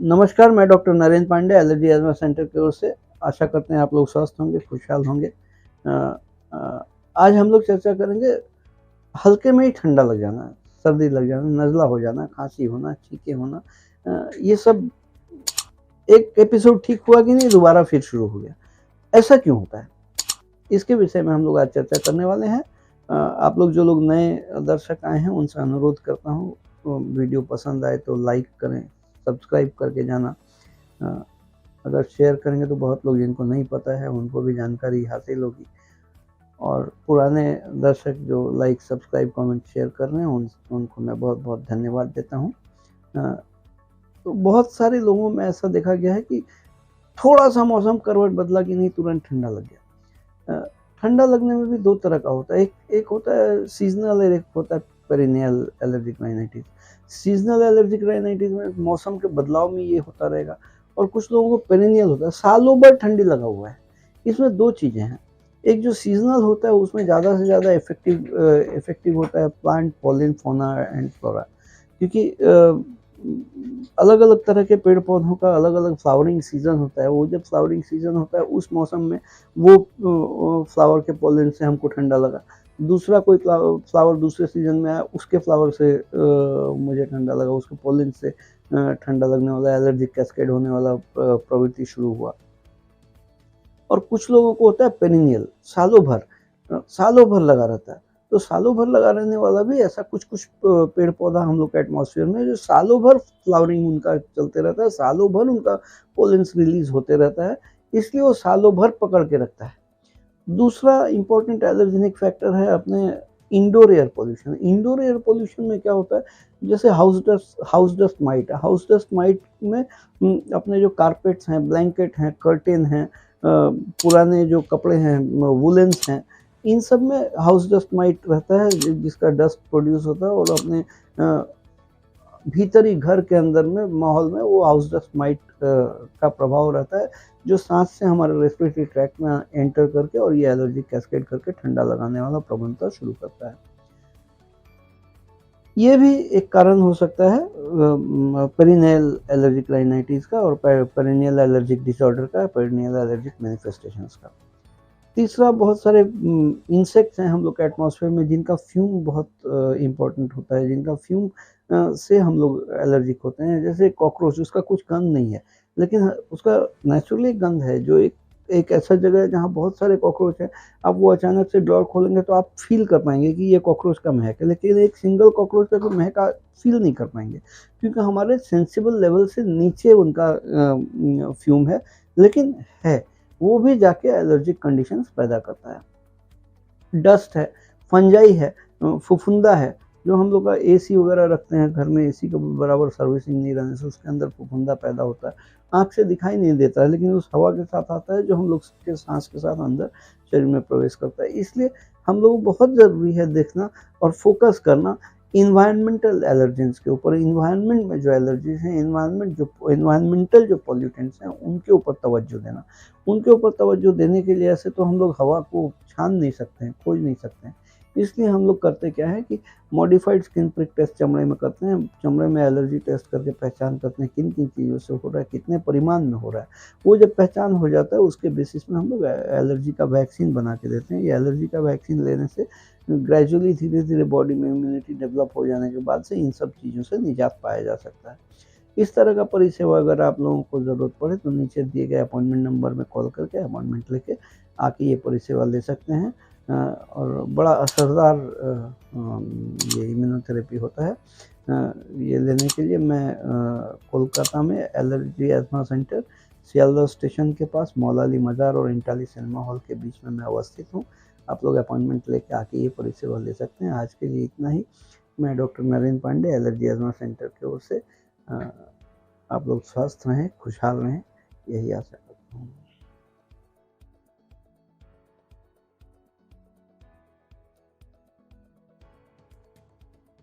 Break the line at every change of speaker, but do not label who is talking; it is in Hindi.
नमस्कार, मैं doctor Narendra Pandey allergy asthma centre की ओर से। आशा करते हैं आप लोग स्वस्थ होंगे, खुशहाल होंगे। अ आज हम लोग चर्चा करेंगे हल्के में ही ठंडा लग जाना, सर्दी लग जाना, नज़ला हो जाना, खाँसी होना, छींकें होना। ये सब एक एपिसोड ठीक हुआ कि नहीं दोबारा फिर शुरू हो गया। ऐसा क्यों होता है? इसके विषय में हम लोग आज चर्चा करने वाले हैं। आप लोग जो लोग नए दर्शक आए हैं उनसे अनुरोध करता हूँ, वीडियो पसंद आए तो लाइक करें, सब्सक्राइब करके जाना। अगर शेयर करेंगे तो बहुत लोग जिनको नहीं पता है उनको भी जानकारी हासिल होगी, और पुराने दर्शक जो लाइक, सब्सक्राइब, कमेंट, शेयर कर रहे हैं उनको मैं बहुत-बहुत धन्यवाद देता हूँ। तो बहुत सारे लोगों में ऐसा देखा गया है कि थोड़ा-सा मौसम करवट बदला कि नहीं तुरंत ठंडा लग गया। ठंडा लगने में भी 2 तरह का होता है, एक होता है सीज़नल और एक होता है perennial allergic rhinitis. Seasonal allergic rhinitis में मौसम के बदलाव में ये होता रहेगा, और कुछ लोगों को पेरिनियल होता है, सालों भर ठंडी लगा हुआ है। इसमें 2 चीज़ें हैं, एक जो सीज़नल होता है उसमें ज़्यादा से ज़्यादा इफ़ेक्टिव होता है प्लांट पॉलिन, फ़ौना एंड फ्लोरा, क्योंकि अलग-अलग तरह के पेड़-पौधों का अलग-अलग फ्लावरिंग सीज़न होता है। वो जब फ्लावरिंग सीज़न होता है उस मौसम में वो फ्लावर के पॉलिन से हमको ठंडा लगा। दूसरा कोई फ्लावर दूसरे सीज़न में आया, उसके फ्लावर से मुझे ठंडा लगा, उसके पॉलिन से ठंडा लगने वाला, एलर्जिक कैस्केड होने वाला प्रवृत्ति शुरू हुआ। और कुछ लोगों को होता है पेरिनियल, सालों भर लगा रहता है। तो सालों भर लगा रहने वाला भी ऐसा कुछ-कुछ पेड़-पौधा हम लोग के एटमॉस्फेयर में जो सालों भर फ्लावरिंग उनका चलते रहता है, सालों भर उनका पॉलिन्स रिलीज़ होते रहता है, इसलिए वो सालों भर पकड़ के रखता है। दूसरा इम्पोर्टेंट एलर्जेनिक फैक्टर है अपने indoor air pollution. Indoor air pollution में क्या होता है, जैसे हाउस डस्ट माइट में अपने जो कारपेट्स हैं, ब्लैंकेट हैं, कर्टेन हैं, पुराने जो कपड़े हैं, वूलेन्स हैं, इन सब में हाउस डस्ट माइट रहता है जिसका डस्ट प्रोड्यूस होता है, और अपने भीतर ही घर के अंदर में माहौल में वो हाउस डस्ट माइट का प्रभाव रहता है, जो सांस से हमारे रेस्पिरेटरी ट्रैक्ट में एंटर करके और ये एलर्जी कैस्केड करके ठंडा लगाने वाला प्रवणता शुरू करता है। ये भी एक कारण हो सकता है पेरिनियल एलर्जिक राइनाइटिस का और पेरिनियल एलर्जिक डिसऑर्डर का, पेरिनियल एलर्जिक मैनिफेस्टेशंस का। तीसरा, बहुत सारे इंसेक्ट्स हैं हम लोग के एटमॉस्फेयर में जिनका फ्यूम बहुत इम्पोर्टेंट होता है, जिनका फ्यूम से हम लोग एलर्जिक होते हैं। जैसे कॉकरोच, उसका कुछ गंध नहीं है, लेकिन उसका नेचुरली गंध है, जो एक एक ऐसा जगह है जहाँ बहुत सारे कॉकरोच हैं। आप वो अचानक से डोर खोलेंगे तो आप फ़ील कर पाएँगे कि ये कॉकरोच का महक है, लेकिन एक सिंगल कॉकरोच का तो महक आप फ़ील नहीं कर पाएँगे, क्योंकि हमारे सेंसिबल लेवल से नीचे उनका फ्यूम है, लेकिन है। वो भी जाके एलर्जिक कंडीशंस पैदा करता है। डस्ट है, फंजाई है, फफूंदा है, जो हम लोग का एसी वगैरह रखते हैं घर में, एसी का बराबर सर्विसिंग नहीं रहने से उसके अंदर फफूंदा पैदा होता है। आँख से दिखाई नहीं देता है, लेकिन उस हवा के साथ आता है जो हम लोग के साँस के साथ अंदर शरीर में प्रवेश करता है। इसलिए हम लोगों को बहुत ज़रूरी है देखना और फ़ोकस करना एनवायरमेंटल एलर्जेंस के ऊपर। एनवायरनमेंट में जो एलर्जीज़ हैं, एनवायरमेंटल जो पॉल्यूटेंट्स हैं, उनके ऊपर तवज्जो देना। उनके ऊपर तवज्जो देने के लिए ऐसे तो हम लोग हवा को छान नहीं सकते हैं, खोज नहीं सकते हैं। इसलिए हम लोग करते क्या है कि मॉडिफाइड स्किन प्रिक टेस्ट चमड़े में करते हैं। चमड़े में एलर्जी टेस्ट करके पहचान करते हैं किन-किन चीज़ों से हो रहा है, कितने परिमाण में हो रहा है। वो जब पहचान हो जाता है उसके बेसिस में हम लोग एलर्जी का वैक्सीन बना के देते हैं। ये एलर्जी का वैक्सीन लेने से ग्रेजुअली धीरे-धीरे बॉडी में इम्यूनिटी डेवलप हो जाने के बाद से इन सब चीज़ों से निजात पाया जा सकता है। इस तरह का परिसेवा अगर आप लोगों को ज़रूरत पड़े तो नीचे दिए गए अपॉइंटमेंट नंबर में कॉल करके अपॉइंटमेंट लेके आके ये परिसेवा ले सकते हैं। और बड़ा असरदार ये इम्यूनोथेरेपी होता है। ये लेने के लिए मैं कोलकाता में allergy asthma centre, Sealdah station के पास मौलाली मज़ार और इंटाली सिनेमा हॉल के बीच में मैं अवस्थित हूँ। आप लोग अपॉइंटमेंट लेके आके ये परिसेवा ले सकते हैं। आज के लिए इतना ही। मैं doctor Narendra Pandey allergy asthma centre की ओर से आप लोग स्वस्थ रहें, खुशहाल रहें, यही आशा करता हूँ।